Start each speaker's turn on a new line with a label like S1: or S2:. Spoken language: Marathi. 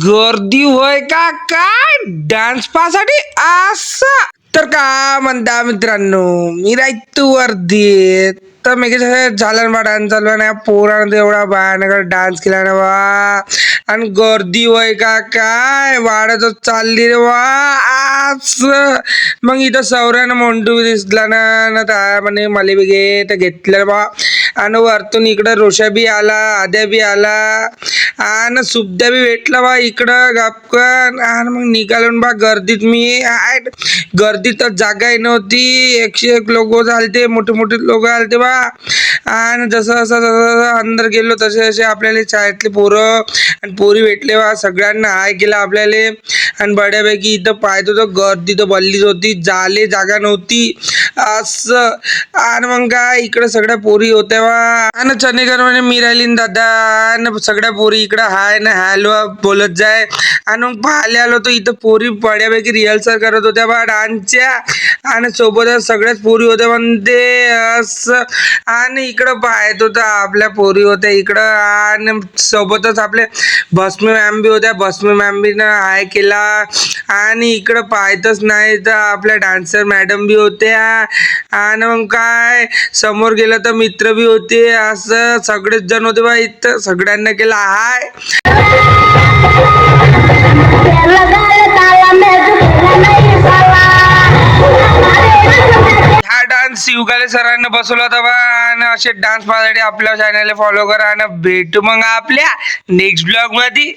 S1: गर्दी होय का काय डान्स पासाठी असं तर का म्हणता मित्रांनो मी राहतो वर्दीत तर मी झालं बा डान्स चालू ना पोरानं एवढा बायानगर डान्स केला ना बा आणि गर्दी होय का काय वाढतच चालली रे वा असं मग इथं सौऱ्यानं मोंटू दिसला ना त्या म्हणे मला बी घे तर घेतलं बा आणि वरतून इकडं रोषा बी आला आद्या बी आला आणि सुद्धा बी भेटला बा इकडं गपकन आणि मग निघालो बा गर्दीत मी गर्दीत तर जागाही नव्हती 101 लोक आलते मोठे मोठे लोक आलते बा आणि जसं जसं अंदर गेलो तसे तसे आपल्याला शाळेतले पोरं आणि पोरी भेटले बा सगळ्यांना हाय केला आपल्याला आणि बड्यापैकी इथं पाहतो तर गर्दी तर बल्लीच होती जाले जागा नव्हती असं आणि मग काय इकडे सगळ्या पोरी होत्या बा आणि चनेकर म्हणे मी राहिली न दादा आणि सगळ्या पोरी इकडं हाय ना हॅलो बोलत जाय आणि मग पाहायला आलो तर इथं पोरी बड्यापैकी रिहर्सल करत होत्या बा डान्सच्या आणि सोबतच सगळ्याच पोरी होत्या म्हणते असं आणि इकडं पाहत होता आपल्या पोरी होत्या इकडं आणि सोबतच आपले भस्मी मॅम बी होत्या भस्मी मॅम बी ना हाय केला आणि इकडं पाहतच नाही तर आपल्या डान्सर मॅडम बी होत्या आणि मग काय समोर गेलं तर मित्र बी होते असं सगळेच जण होते बा इथं सगळ्यांना केला हाय हा डान्स युगाले सरांना बसवला होता बा आणि असे डान्स पाहण्यासाठी आपल्या चॅनलला फॉलो करा आणि भेटू मग आपल्या नेक्स्ट ब्लॉग मध्ये.